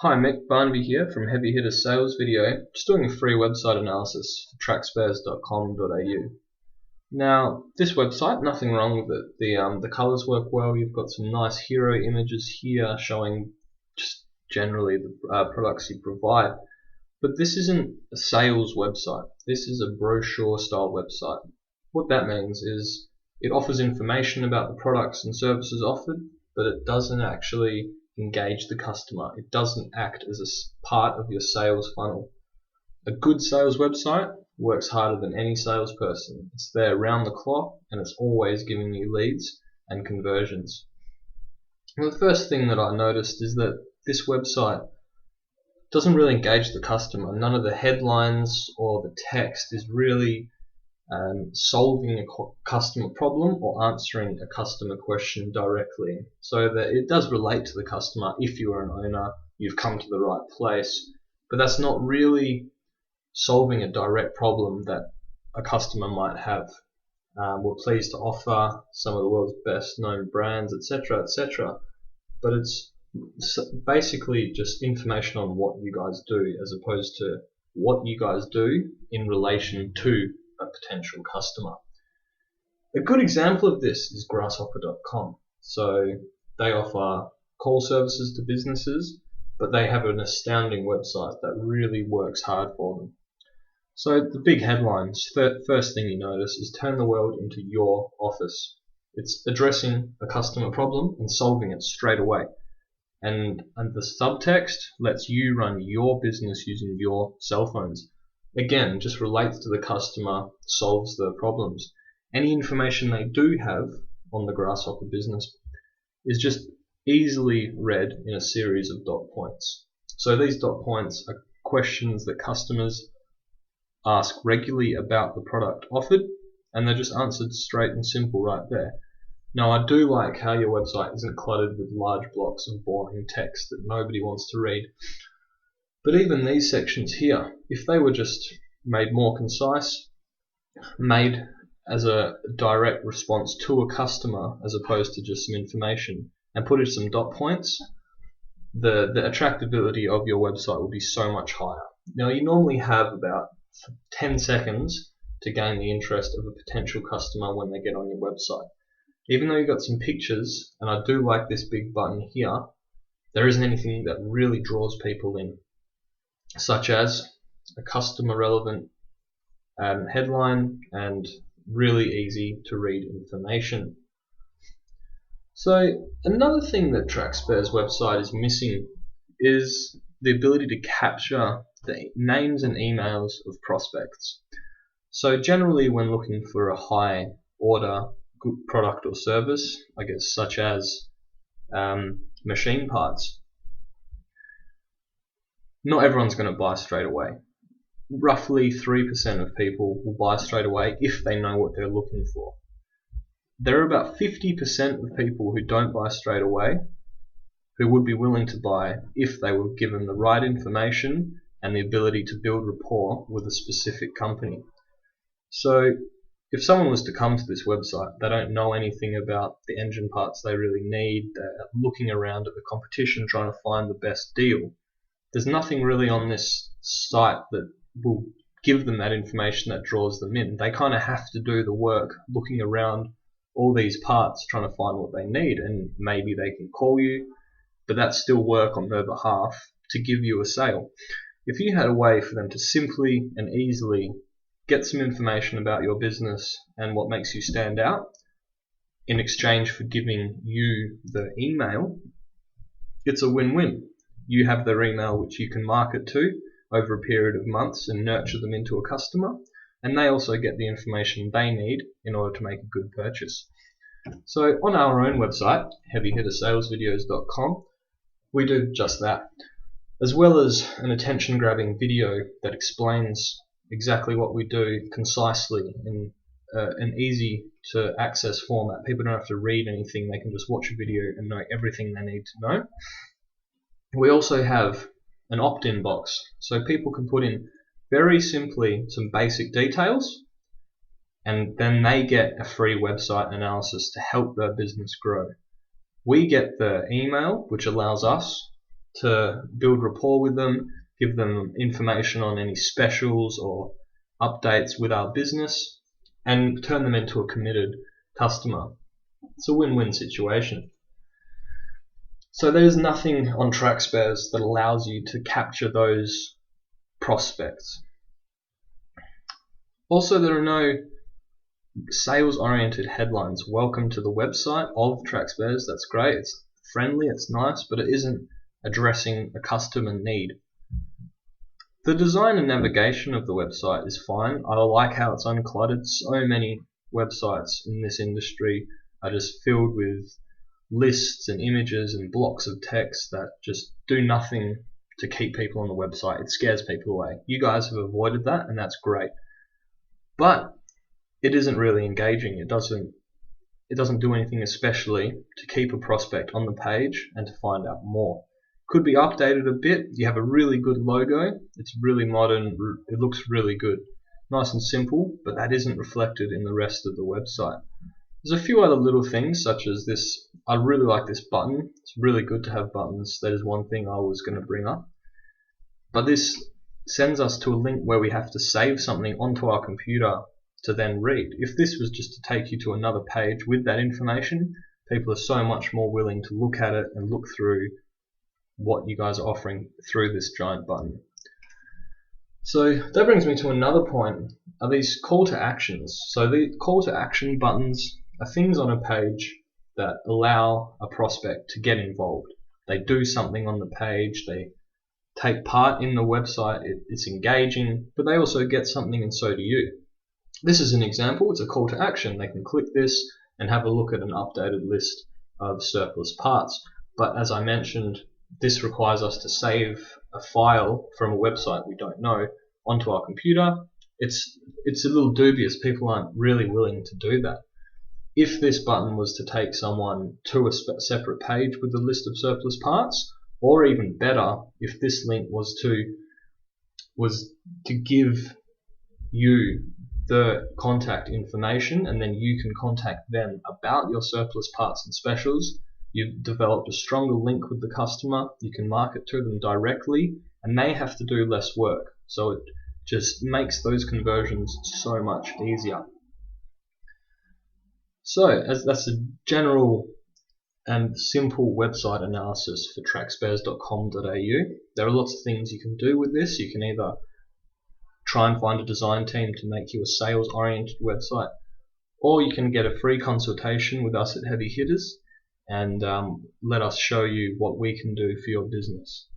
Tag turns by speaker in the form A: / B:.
A: Hi, Mick Barnaby here from Heavy Hitter Sales Video, just doing a free website analysis for trackspares.com.au. Now, this website, nothing wrong with it. The colours work well. You've got some nice hero images here showing just generally the products you provide. But this isn't a sales website. This is a brochure style website. What that means is it offers information about the products and services offered, but it doesn't actually engage the customer. It doesn't act as a part of your sales funnel. A good sales website works harder than any salesperson. It's there round the clock and it's always giving you leads and conversions. And the first thing that I noticed is that this website doesn't really engage the customer. None of the headlines or the text is really solving a customer problem or answering a customer question directly, so that it does relate to the customer. If you are an owner, you've come to the right place, but that's not really solving a direct problem that a customer might have. We're pleased to offer some of the world's best known brands, etc., etc., but it's basically just information on what you guys do as opposed to what you guys do in relation to a potential customer. A good example of this is grasshopper.com. So they offer call services to businesses, but they have an astounding website that really works hard for them. So the big headlines, first thing you notice is turn the world into your office. It's addressing a customer problem and solving it straight away. And the subtext lets you run your business using your cell phones. Again, just relates to the customer, solves the problems. Any information they do have on the Grasshopper business is just easily read in a series of dot points. So these dot points are questions that customers ask regularly about the product offered, and they're just answered straight and simple right there. Now, I do like how your website isn't cluttered with large blocks of boring text that nobody wants to read. But even these sections here, if they were just made more concise, made as a direct response to a customer as opposed to just some information, and put in some dot points, the attractability of your website will be so much higher. Now, you normally have about 10 seconds to gain the interest of a potential customer when they get on your website. Even though you've got some pictures, and I do like this big button here, there isn't anything that really draws people in, such as a customer relevant headline and really easy to read information. So another thing that Trackspares website is missing is the ability to capture the names and emails of prospects. So generally when looking for a high order good product or service, I guess such as machine parts, not everyone's going to buy straight away. Roughly 3% of people will buy straight away if they know what they're looking for. There are about 50% of people who don't buy straight away who would be willing to buy if they were given the right information and the ability to build rapport with a specific company. So if someone was to come to this website, they don't know anything about the engine parts they really need, they're looking around at the competition trying to find the best deal. There's nothing really on this site that will give them that information that draws them in. They kind of have to do the work looking around all these parts trying to find what they need, and maybe they can call you, but that's still work on their behalf to give you a sale. If you had a way for them to simply and easily get some information about your business and what makes you stand out in exchange for giving you the email, it's a win-win. You have their email which you can market to over a period of months and nurture them into a customer, and they also get the information they need in order to make a good purchase. So on our own website, heavyhittersalesvideos.com, we do just that, as well as an attention-grabbing video that explains exactly what we do concisely in an easy to access format. People don't have to read anything, they can just watch a video and know everything they need to know. We also have an opt-in box, so people can put in very simply some basic details, and then they get a free website analysis to help their business grow. We get the email, which allows us to build rapport with them, give them information on any specials or updates with our business, and turn them into a committed customer. It's a win-win situation. So there's nothing on Trackspares that allows you to capture those prospects. Also, there are no sales-oriented headlines. Welcome to the website of Trackspares. That's great. It's friendly, it's nice, but it isn't addressing a customer need. The design and navigation of the website is fine. I like how it's uncluttered. So many websites in this industry are just filled with lists and images and blocks of text that just do nothing to keep people on the website. It scares people away. You guys have avoided that, and that's great. But it isn't really engaging. It doesn't do anything especially to keep a prospect on the page and to find out more. Could be updated a bit. You have a really good logo. It's really modern. It looks really good. Nice and simple, but that isn't reflected in the rest of the website. There's a few other little things, such as this. I really like this button. It's really good to have buttons. That is one thing I was going to bring up. But this sends us to a link where we have to save something onto our computer to then read. If this was just to take you to another page with that information, people are so much more willing to look at it and look through what you guys are offering through this giant button. So that brings me to another point, are these call to actions. So the call to action buttons are things on a page that allow a prospect to get involved. They do something on the page, they take part in the website, it's engaging, but they also get something, and so do you. This is an example. It's a call to action. They can click this and have a look at an updated list of surplus parts. But as I mentioned, this requires us to save a file from a website we don't know onto our computer. It's a little dubious. People aren't really willing to do that. If this button was to take someone to a separate page with a list of surplus parts, or even better, if this link was to give you the contact information, and then you can contact them about your surplus parts and specials, you've developed a stronger link with the customer, you can market to them directly, and they have to do less work. So it just makes those conversions so much easier. So as that's a general and simple website analysis for trackspares.com.au. There are lots of things you can do with this. You can either try and find a design team to make you a sales-oriented website, or you can get a free consultation with us at Heavy Hitters and let us show you what we can do for your business.